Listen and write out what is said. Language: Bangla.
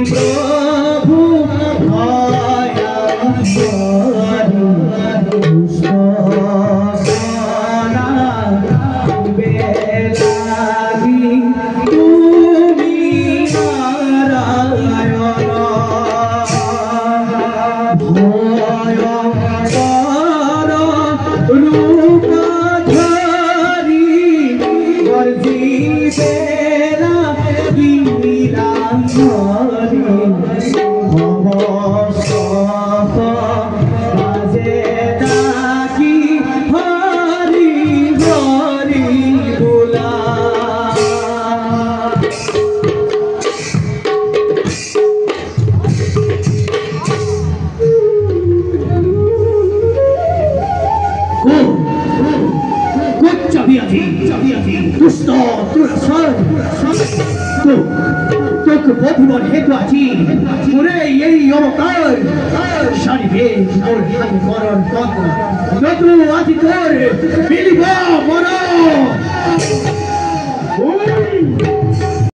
প্রভু দয়া করি সদা বেলাগি তুমি নারায়ণ ভয় কর রূপধারী গর্জিবেলা বিরাধরি ভব সপ বাজে ডাকি হরি হরি বোলা দুষ্ট তোকে প্রতিবার হেতু আছি ওরে এই অবতার সারিবে ওর হাত মরণ পথ যত আছি তোর মিলিব মরণ